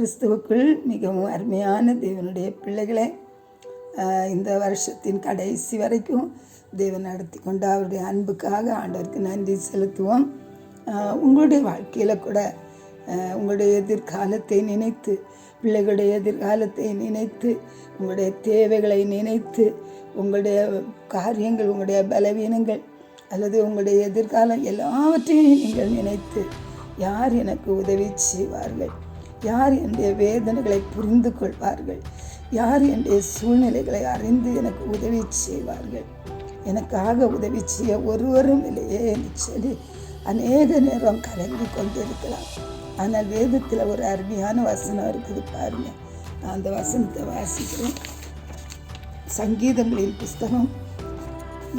கிறிஸ்துவுக்குள் மிகவும் அருமையான தேவனுடைய பிள்ளைகளை இந்த வருஷத்தின் கடைசி வரைக்கும் தேவன் நடத்தி கொண்டு அவருடைய அன்புக்காக ஆண்டவருக்கு நன்றி செலுத்துவோம். உங்களுடைய வாழ்க்கையில் கூட உங்களுடைய எதிர்காலத்தை நினைத்து, பிள்ளைகளுடைய எதிர்காலத்தை நினைத்து, உங்களுடைய தேவைகளை நினைத்து, உங்களுடைய காரியங்கள், உங்களுடைய பலவீனங்கள் அல்லது உங்களுடைய எதிர்காலம் எல்லாவற்றையும் நீங்கள் நினைத்து, யார் எனக்கு உதவி செய்வார்கள், யார் என்னுடைய வேதனைகளை புரிந்து கொள்வார்கள், யார் என்னுடைய சூழ்நிலைகளை அறிந்து எனக்கு உதவி செய்வார்கள், எனக்காக உதவி செய்ய ஒருவரும் இல்லையே என்று சொல்லி அநேக நேரம் கலங்கி கொண்டிருக்கலாம். ஆனால் வேதத்தில் ஒரு அருமையான வசனம் இருக்குது பாருங்க. நான் அந்த வசனத்தை வாசிக்கிறேன். சங்கீதங்களின் புஸ்தகம்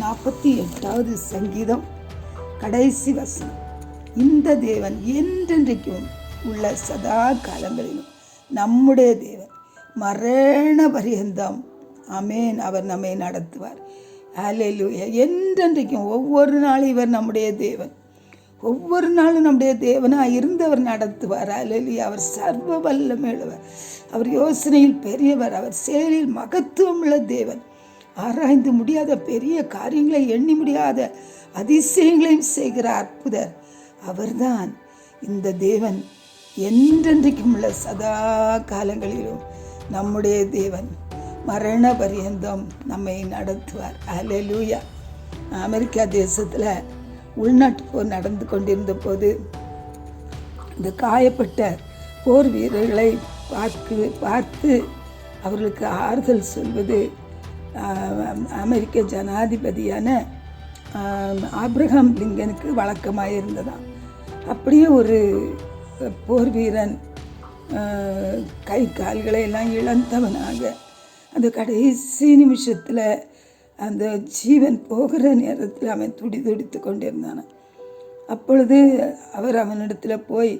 48வது சங்கீதம் கடைசி வசனம். இந்த தேவன் என்றென்றைக்கும் உள்ள சதா காலங்களிலும் நம்முடைய தேவன் மரண பரியந்தம். ஆமேன். அவர் நம்மை நடத்துவார். ஹல்லேலூயா. என்றென்றைக்கும் ஒவ்வொரு நாளும் இவர் நம்முடைய தேவன். ஒவ்வொரு நாளும் நம்முடைய தேவனாக இருந்து அவர் நடத்துவார். ஹல்லேலூயா. அவர் சர்வ வல்லமையுள்ளவர். அவர் யோசனையில் பெரியவர். அவர் செயலில் மகத்துவம் உள்ள தேவன். ஆராய்ந்து முடியாத பெரிய காரியங்களை, எண்ணி முடியாத அதிசயங்களையும் செய்கிற அற்புதர் அவர்தான் இந்த தேவன். என்றென்றைக்கும் உள்ள சதா காலங்களிலும் நம்முடைய தேவன் மரண பரியந்தம் நம்மை நடத்துவார். ஹல்லேலூயா. அமெரிக்கா தேசத்தில் உள்நாட்டு போர் நடந்து கொண்டிருந்த போது இந்த காயப்பட்ட போர் வீரர்களை பார்த்து அவர்களுக்கு ஆறுதல் சொல்வது அமெரிக்க ஜனாதிபதியான ஆப்ரஹாம் லிங்கனுக்கு வழக்கமாக இருந்ததாம். அப்படியே ஒரு போர் வீரன் கை கால்களை எல்லாம் இழந்தவனாக அந்த கடைசி நிமிஷத்தில், அந்த ஜீவன் போகிற நேரத்தில் அவன் துடித்து கொண்டிருந்தான். அப்பொழுது அவர் அவனிடத்தில் போய்,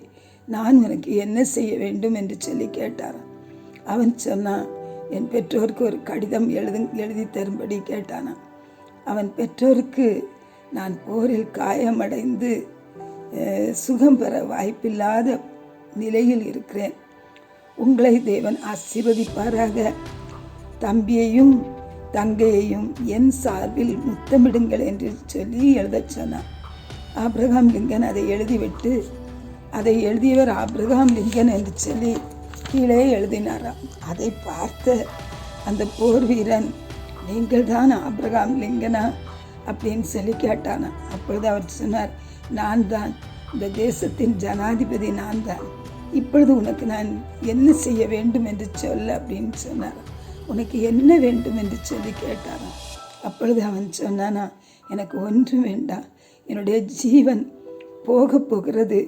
நான் உனக்கு என்ன செய்ய வேண்டும் என்று சொல்லி கேட்டாரான். அவன் சொன்னான், என் பெற்றோருக்கு ஒரு கடிதம் எழுதி தரும்படி கேட்டானான். அவன் பெற்றோருக்கு, நான் போரில் காயமடைந்து சுகம் பெற வாய்ப்பில்லாத நிலையில் இருக்கிறேன், உங்களை தேவன் ஆசீர்வதிப்பாராக, தம்பியையும் தங்கையையும் என் சார்பில் முத்தமிடுங்கள் என்று சொல்லி எழுதச் சொன்னான். ஆப்ரஹாம் லிங்கன் அதை எழுதிவிட்டு, அதை எழுதியவர் ஆப்ரஹாம் லிங்கன் என்று சொல்லி கீழே எழுதினாராம். அதை பார்த்த அந்த போர் வீரன், நீங்கள் தான் ஆப்ரஹாம் லிங்கனா அப்படின்னு சொல்லி கேட்டானா. அப்பொழுது அவர் சொன்னார், நான் தான், இந்த தேசத்தின் ஜனாதிபதி நான் தான், இப்பொழுது உனக்கு நான் என்ன செய்ய வேண்டும் என்று சொல்ல அப்படின்னு சொன்னார். உனக்கு என்ன வேண்டும் என்று சொல்லி கேட்டாராம். அப்பொழுது அவன் சொன்னானா, எனக்கு ஒன்றும் வேண்டாம், என்னுடைய ஜீவன் போகிறது,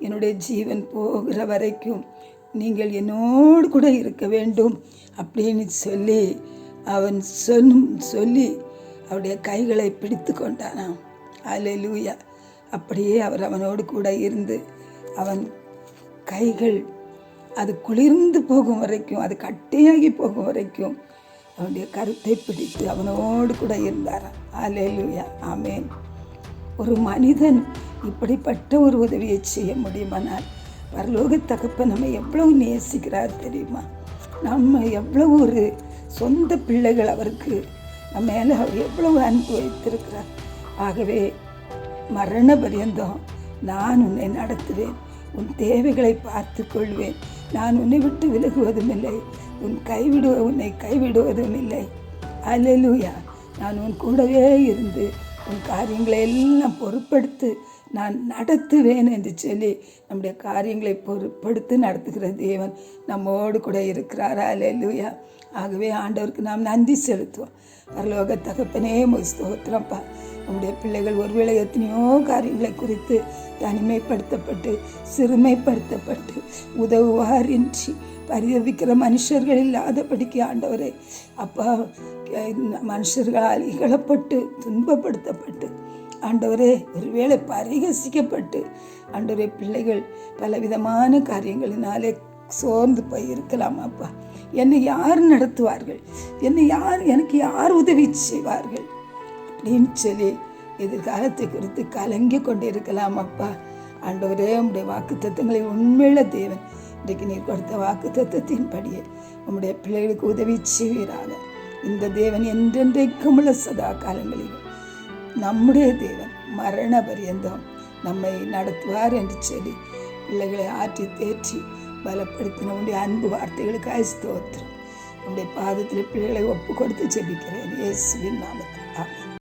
என்னுடைய ஜீவன் போகிற வரைக்கும் நீங்கள் என்னோடு கூட இருக்க வேண்டும் அப்படின்னு சொல்லி அவன் சொல்லி அவருடைய கைகளை பிடித்து கொண்டானாம். ஹல்லேலூயா. அப்படியே அவர் அவனோடு கூட இருந்து, அவன் கைகள் அது குளிர்ந்து போகும் வரைக்கும், அது கட்டையாகி போகும் வரைக்கும் அவனுடைய கருத்தை பிடித்து அவனோடு கூட இருந்தாராம். ஹல்லேலூயா. ஆமேன். ஒரு மனிதன் இப்படிப்பட்ட ஒரு உதவியை செய்ய முடியுமானால், பரலோக தகப்பன் நம்ம எவ்வளவு நேசிக்கிறார் தெரியுமா? நம்ம எவ்வளவு ஒரு சொந்த பிள்ளைகள் அவருக்கு, நம்ம மேலே அவர் எவ்வளவு அன்பு வைத்திருக்கிறார். ஆகவே மரண பரியந்தம் நான் உன்னை நடத்துவேன், உன் தேவைகளை பார்த்து கொள்வேன், நான் உன்னை விட்டு விலகுவதும் இல்லை, உன்னை கைவிடுவதும் இல்லை. ஹல்லேலூயா. நான் உன் கூடவே இருந்து உன் காரியங்களை எல்லாம் பொறுப்படுத்து நான் நடத்துவேன் என்று சொல்லி நம்முடைய காரியங்களை பொறுப்படுத்தி நடத்துகிற தேவன் நம்மோடு கூட இருக்கிறார். ஹல்லேலூயா. ஆகவே ஆண்டவருக்கு நாம் நன்றி செலுத்துவோம். பரலோக தகப்பனே, ஸ்தோத்திரப்பா. நம்முடைய பிள்ளைகள் ஒருவேளை எத்தனையோ காரியங்களை குறித்து தனிமைப்படுத்தப்பட்டு, சிறுமைப்படுத்தப்பட்டு, உதவுவாரின்றி பரிதவிக்கிற மனுஷர்கள் இல்லாதபடிக்கு ஆண்டவரே, அப்பா, மனுஷர்களால் இகழப்பட்டு துன்பப்படுத்தப்பட்டு, ஆண்டவரே, ஒருவேளை பரிகசிக்கப்பட்டு, ஆண்டவரே, பிள்ளைகள் பலவிதமான காரியங்களினாலே சோர்ந்து போய் இருக்கலாம். அப்பா, என்னை யார் நடத்துவார்கள், எனக்கு யார் உதவி செய்வார்கள் அப்படின்னு சொல்லி எதிர்காலத்தை குறித்து கலங்கி கொண்டு இருக்கலாம். அப்பா, ஆண்டவரே, உம்முடைய வாக்குத்தத்தங்களை உண்மையுள்ள தேவன், இன்றைக்கு நீர் கொடுத்த வாக்கு தத்துவத்தின்படியே உம்முடைய பிள்ளைகளுக்கு உதவி செய்வீராக. இந்த தேவன் என்றென்றைக்கும் உள்ள சதா காலங்களிலும் நம்முடைய தேவன் மரண பரியந்தம் நம்மை நடத்துவார் என்று சொல்லி பிள்ளைகளை ஆற்றி தேற்றி பலப்படுத்தின உடைய அன்பு வார்த்தைகளுக்கு ஸ்தோத்திரம். உடைய பாதத்தில் பிள்ளைகளை ஒப்பு கொடுத்து ஜெபிக்கிறேன் இயேசுவின் நாமத்தில். ஆமென்.